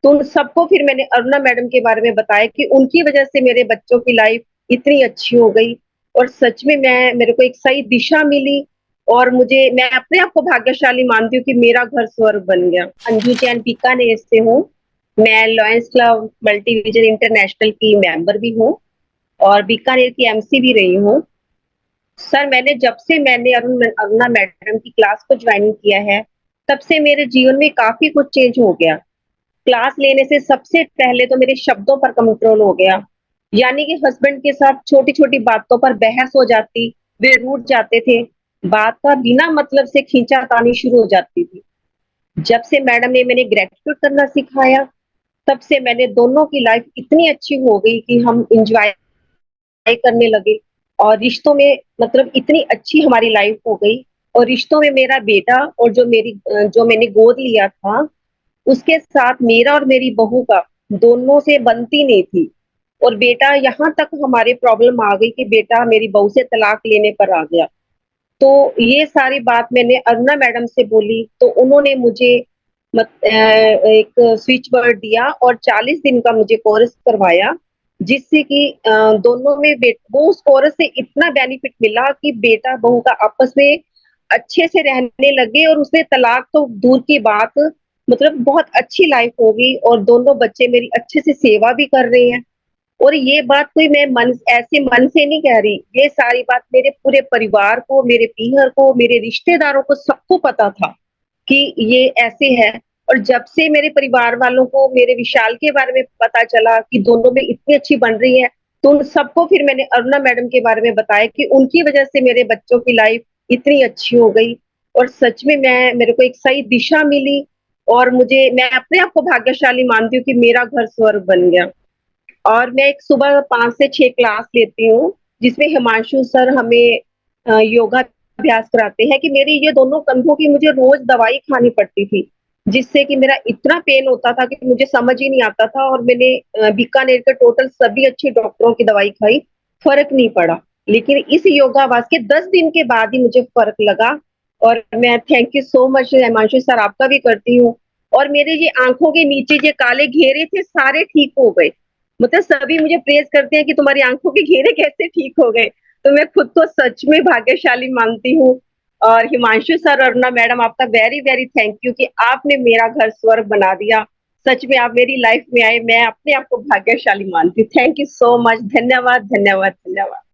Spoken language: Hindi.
तो उन सबको फिर मैंने अरुणा मैडम के बारे में बताया कि उनकी वजह से मेरे बच्चों की लाइफ इतनी अच्छी हो गई और सच में मैं मेरे को एक सही दिशा मिली और मैं अपने आप को भाग्यशाली मानती हूँ कि मेरा घर स्वर्ग बन गया। अंजू जैन बीकानेर से हूँ। मैं लॉयंस क्लब मल्टीविजन इंटरनेशनल की मेंबर भी हूँ और बीकानेर की एमसी भी रही हूँ। सर जब से मैंने अरुणा मैडम की क्लास को ज्वाइन किया है, तब से मेरे जीवन में काफी कुछ चेंज हो गया। क्लास लेने से सबसे पहले तो मेरे शब्दों पर कंट्रोल हो गया। यानी कि हस्बैंड के साथ छोटी-छोटी बातों पर बहस हो जाती, वे रूठ जाते थे। बात का बिना मतलब से खींचातानी शुरू हो जाती थी। जब से मैडम ने मैंने ग्रेटिट्यूड करना सिखाया, तब से मैंने दोनों की लाइफ इतनी अच्छी हो गई कि हम एन्जॉय करने लगे और रिश्तों में मतलब इतनी अच्छी हमारी लाइफ हो गई और रिश्तों में मेरा बेटा और जो मैंने गोद लिया था, उसके साथ मेरा और मेरी बहू का दोनों से बनती नहीं थी और बेटा यहाँ तक हमारे प्रॉब्लम आ गई कि बेटा मेरी बहू से तलाक लेने पर आ गया। तो ये सारी बात मैंने अरुणा मैडम से बोली तो उन्होंने मुझे एक स्विच वर्ड दिया और 40 दिन का मुझे कोर्स करवाया जिससे कि दोनों में वो उस कोर्स से इतना बेनिफिट मिला कि बेटा बहू का आपस में अच्छे से रहने लगे और उसने तलाक तो दूर की बात मतलब बहुत अच्छी लाइफ हो गई और दोनों बच्चे मेरी अच्छे से सेवा भी कर रहे हैं। और ये बात कोई मैं ऐसे मन से नहीं कह रही, ये सारी बात मेरे पूरे परिवार को, मेरे पीहर को, मेरे रिश्तेदारों को सबको पता था कि ये ऐसे है। और जब से मेरे परिवार वालों को मेरे विशाल के बारे में पता चला कि दोनों में इतनी अच्छी बन रही है, तो उन सबको फिर मैंने अरुणा मैडम के बारे में बताया कि उनकी वजह से मेरे बच्चों की लाइफ इतनी अच्छी हो गई और सच में मेरे को एक सही दिशा मिली और मैं अपने आप को भाग्यशाली मानती हूँ कि मेरा घर स्वर्ग बन गया। और मैं एक सुबह 5 से 6 क्लास लेती हूँ, जिसमें हिमांशु सर हमें योगा अभ्यास कराते हैं कि मेरी ये दोनों कंधों की मुझे रोज दवाई खानी पड़ती थी, जिससे कि मेरा इतना पेन होता था कि मुझे समझ ही नहीं आता था और मैंने बीकानेर के टोटल सभी अच्छे डॉक्टरों की दवाई खाई, फ़र्क नहीं पड़ा। लेकिन इस योगाभ्यास के 10 दिन के बाद ही मुझे फ़र्क लगा और मैं thank you so much Himanshu sir आपका भी करती हूँ। और मेरे ये आँखों के नीचे ये काले घेरे थे सारे ठीक हो गए। मतलब सभी मुझे प्रेज़ करते हैं कि तुम्हारी आँखों के घेरे कैसे ठीक हो गए? तो मैं खुद को सच में भाग्यशाली मानती हूँ। और हिमांशु सर और अरुणा मैडम आपका वेरी वेरी थैंक यू कि आपने मेरा घर स्वर्ग बना दिया। सच में आप मेरी लाइफ में आए, मैं अपने आप को भाग्यशाली मानती हूँ। Thank you so much. धन्यवाद, धन्यवाद, धन्यवाद।